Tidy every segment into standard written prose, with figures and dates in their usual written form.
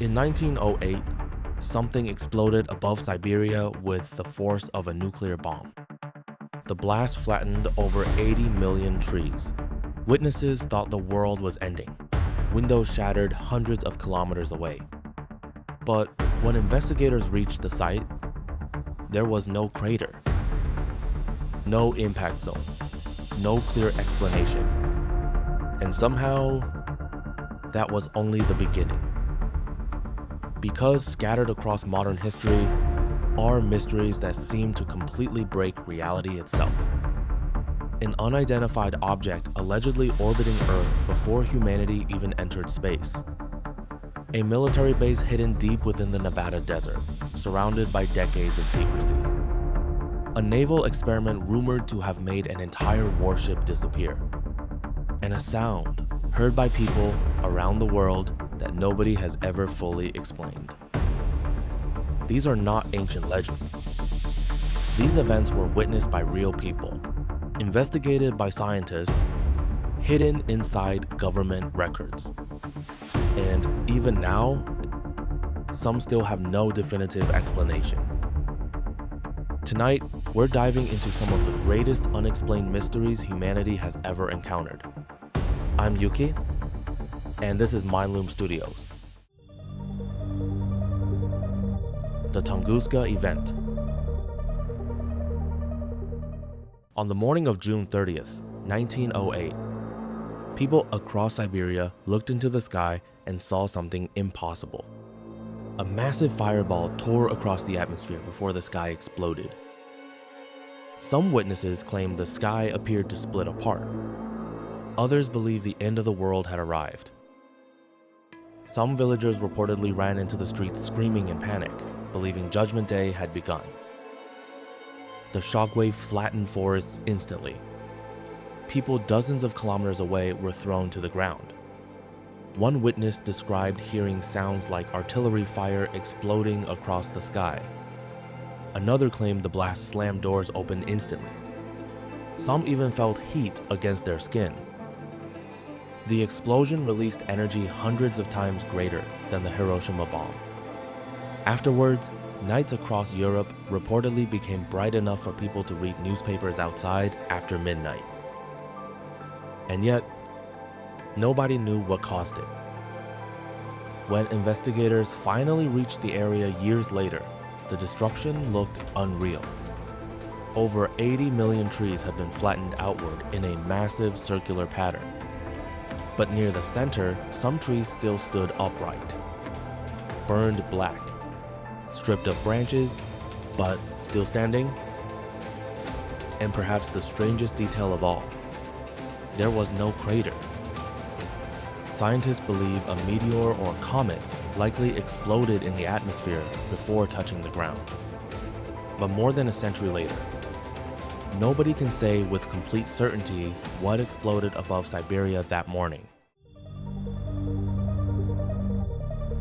In 1908, something exploded above Siberia with the force of a nuclear bomb. The blast flattened over 80 million trees. Witnesses thought the world was ending. Windows shattered hundreds of kilometers away. But when investigators reached the site, there was no crater, no impact zone, no clear explanation. And somehow, that was only the beginning. Because scattered across modern history are mysteries that seem to completely break reality itself. An unidentified object allegedly orbiting Earth before humanity even entered space. A military base hidden deep within the Nevada desert, surrounded by decades of secrecy. A naval experiment rumored to have made an entire warship disappear. And a sound heard by people around the world that nobody has ever fully explained. These are not ancient legends. These events were witnessed by real people, investigated by scientists, hidden inside government records. And even now, some still have no definitive explanation. Tonight, we're diving into some of the greatest unexplained mysteries humanity has ever encountered. I'm Yuki, and this is MindLoom Studios. The Tunguska Event. On the morning of June 30th, 1908, people across Siberia looked into the sky and saw something impossible. A massive fireball tore across the atmosphere before the sky exploded. Some witnesses claimed the sky appeared to split apart. Others believed the end of the world had arrived. Some villagers reportedly ran into the streets screaming in panic, believing Judgment Day had begun. The shockwave flattened forests instantly. People dozens of kilometers away were thrown to the ground. One witness described hearing sounds like artillery fire exploding across the sky. Another claimed the blast slammed doors open instantly. Some even felt heat against their skin. The explosion released energy hundreds of times greater than the Hiroshima bomb. Afterwards, nights across Europe reportedly became bright enough for people to read newspapers outside after midnight. And yet, nobody knew what caused it. When investigators finally reached the area years later, the destruction looked unreal. Over 80 million trees had been flattened outward in a massive circular pattern. But near the center, some trees still stood upright, burned black, stripped of branches, but still standing. And perhaps the strangest detail of all, there was no crater. Scientists believe a meteor or comet likely exploded in the atmosphere before touching the ground. But more than a century later, nobody can say with complete certainty what exploded above Siberia that morning.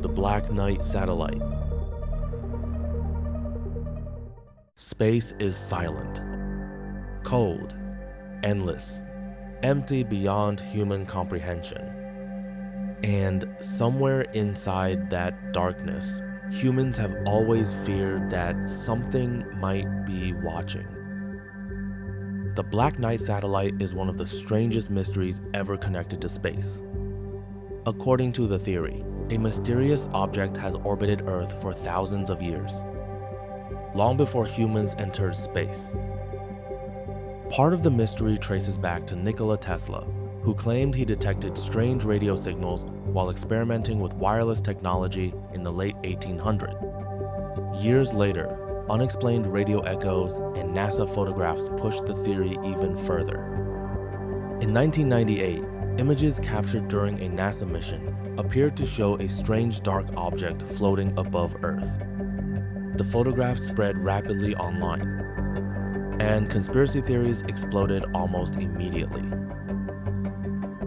The Black Knight satellite. Space is silent, cold, endless, empty beyond human comprehension. And somewhere inside that darkness, humans have always feared that something might be watching. The Black Knight satellite is one of the strangest mysteries ever connected to space. According to the theory, a mysterious object has orbited Earth for thousands of years, long before humans entered space. Part of the mystery traces back to Nikola Tesla, who claimed he detected strange radio signals while experimenting with wireless technology in the late 1800s. Years later, unexplained radio echoes and NASA photographs pushed the theory even further. In 1998, images captured during a NASA mission appeared to show a strange dark object floating above Earth. The photographs spread rapidly online, and conspiracy theories exploded almost immediately.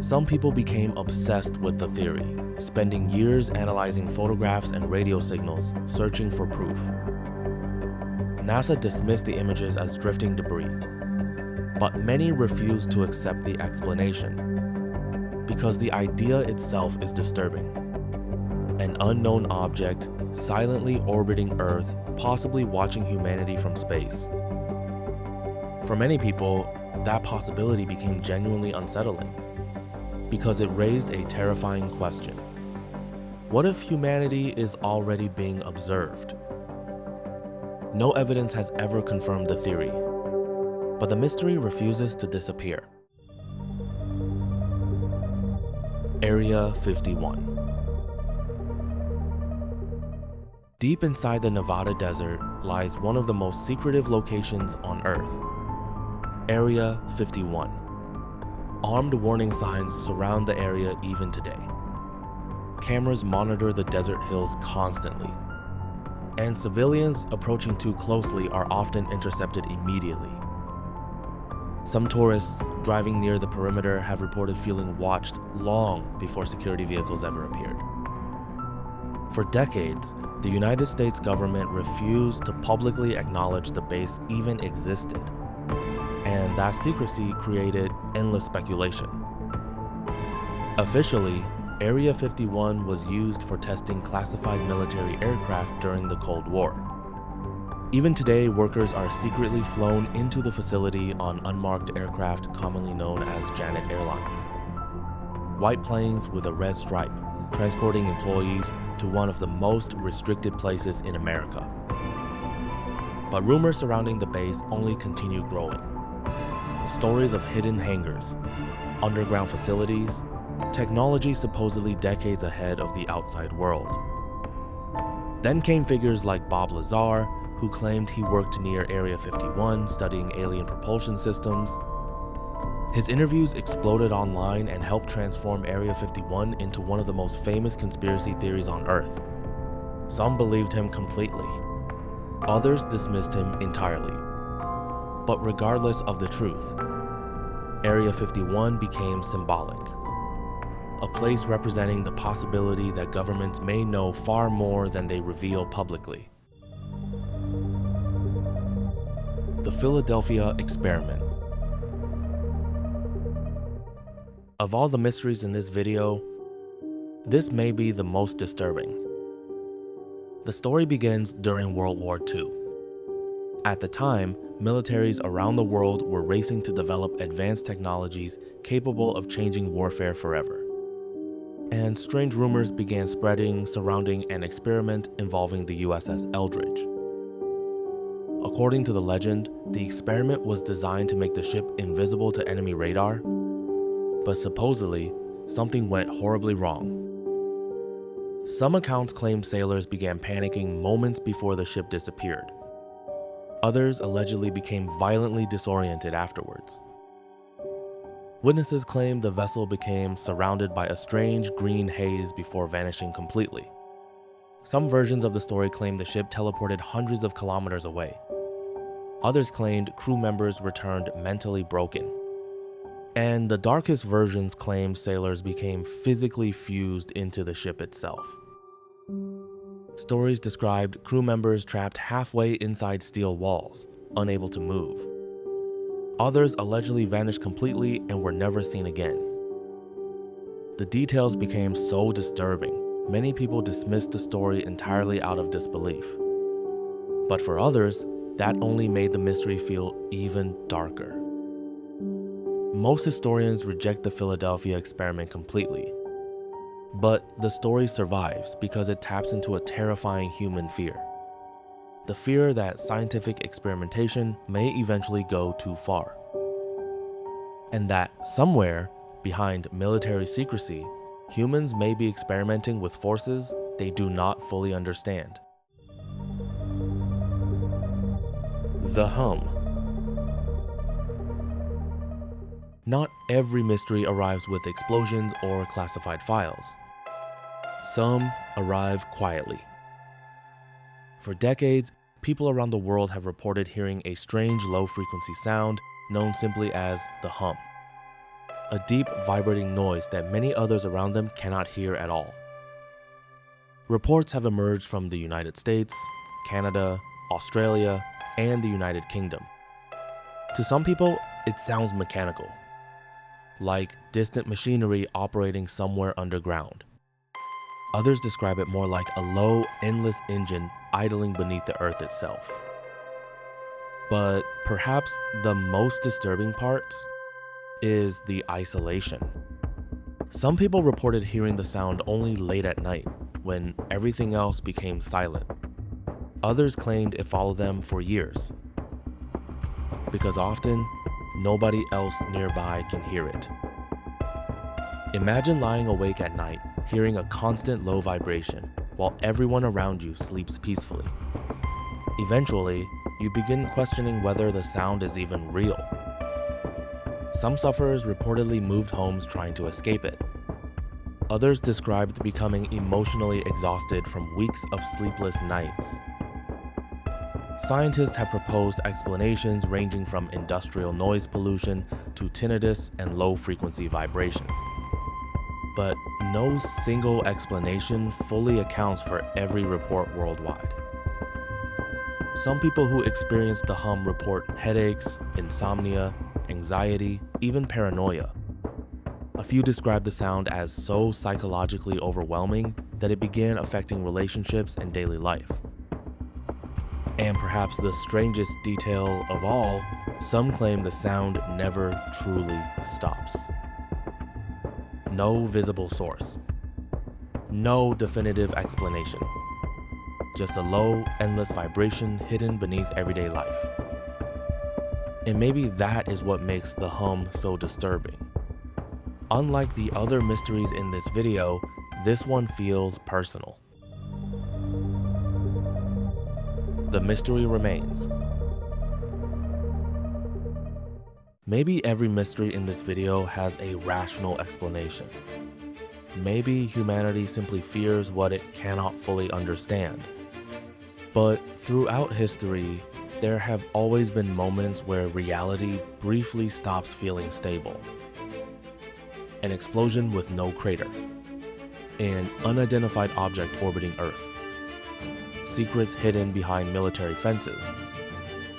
Some people became obsessed with the theory, spending years analyzing photographs and radio signals, searching for proof. NASA dismissed the images as drifting debris, but many refused to accept the explanation because the idea itself is disturbing. an unknown object silently orbiting Earth, possibly watching humanity from space. For many people, that possibility became genuinely unsettling because it raised a terrifying question. What if humanity is already being observed? No evidence has ever confirmed the theory, but the mystery refuses to disappear. Area 51. Deep inside the Nevada desert lies one of the most secretive locations on Earth. Area 51. Armed warning signs surround the area even today. Cameras monitor the desert hills constantly, and civilians approaching too closely are often intercepted immediately. Some tourists driving near the perimeter have reported feeling watched long before security vehicles ever appeared. For decades, the United States government refused to publicly acknowledge the base even existed, and that secrecy created endless speculation. Officially, Area 51 was used for testing classified military aircraft during the Cold War. Even today, workers are secretly flown into the facility on unmarked aircraft commonly known as Janet Airlines. White planes with a red stripe, transporting employees to one of the most restricted places in America. But rumors surrounding the base only continue growing. Stories of hidden hangars, underground facilities, technology supposedly decades ahead of the outside world. Then came figures like Bob Lazar, who claimed he worked near Area 51 studying alien propulsion systems. His interviews exploded online and helped transform Area 51 into one of the most famous conspiracy theories on Earth. Some believed him completely. Others dismissed him entirely. But regardless of the truth, Area 51 became symbolic. A place representing the possibility that governments may know far more than they reveal publicly. The Philadelphia Experiment. Of all the mysteries in this video, this may be the most disturbing. The story begins during World War II. At the time, militaries around the world were racing to develop advanced technologies capable of changing warfare forever. And strange rumors began spreading surrounding an experiment involving the USS Eldridge. According to the legend, the experiment was designed to make the ship invisible to enemy radar, but supposedly, something went horribly wrong. Some accounts claim sailors began panicking moments before the ship disappeared. Others allegedly became violently disoriented afterwards. Witnesses claim the vessel became surrounded by a strange green haze before vanishing completely. Some versions of the story claim the ship teleported hundreds of kilometers away. Others claimed crew members returned mentally broken. And the darkest versions claimed sailors became physically fused into the ship itself. Stories described crew members trapped halfway inside steel walls, unable to move. Others allegedly vanished completely and were never seen again. The details became so disturbing, many people dismissed the story entirely out of disbelief. But for others, that only made the mystery feel even darker. Most historians reject the Philadelphia experiment completely. But the story survives because it taps into a terrifying human fear. The fear that scientific experimentation may eventually go too far. And that somewhere behind military secrecy, humans may be experimenting with forces they do not fully understand. The hum. Not every mystery arrives with explosions or classified files. Some arrive quietly. For decades, people around the world have reported hearing a strange low-frequency sound known simply as the hum. A deep, vibrating noise that many others around them cannot hear at all. Reports have emerged from the United States, Canada, Australia, and the United Kingdom. To some people, it sounds mechanical, like distant machinery operating somewhere underground. Others describe it more like a low, endless engine idling beneath the earth itself. But perhaps the most disturbing part is the isolation. Some people reported hearing the sound only late at night, when everything else became silent. Others claimed it followed them for years, because often, nobody else nearby can hear it. Imagine lying awake at night, hearing a constant low vibration, while everyone around you sleeps peacefully. Eventually, you begin questioning whether the sound is even real. Some sufferers reportedly moved homes trying to escape it. Others described becoming emotionally exhausted from weeks of sleepless nights. Scientists have proposed explanations ranging from industrial noise pollution to tinnitus and low-frequency vibrations. But no single explanation fully accounts for every report worldwide. Some people who experience the hum report headaches, insomnia, anxiety, even paranoia. A few describe the sound as so psychologically overwhelming that it began affecting relationships and daily life. And perhaps the strangest detail of all, some claim the sound never truly stops. No visible source. No definitive explanation. Just a low, endless vibration hidden beneath everyday life. And maybe that is what makes the hum so disturbing. Unlike the other mysteries in this video, this one feels personal. The mystery remains. Maybe every mystery in this video has a rational explanation. Maybe humanity simply fears what it cannot fully understand. But throughout history, there have always been moments where reality briefly stops feeling stable. An explosion with no crater. An unidentified object orbiting Earth. Secrets hidden behind military fences.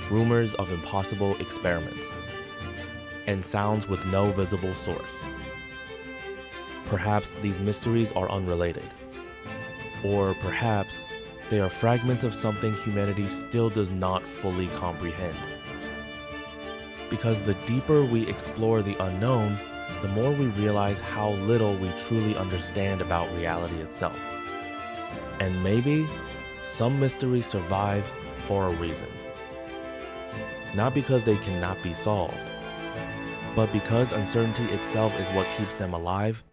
Rumors of impossible experiments. And sounds with no visible source. Perhaps these mysteries are unrelated. Or perhaps they are fragments of something humanity still does not fully comprehend. Because the deeper we explore the unknown, the more we realize how little we truly understand about reality itself. And maybe some mysteries survive for a reason. Not because they cannot be solved, but because uncertainty itself is what keeps them alive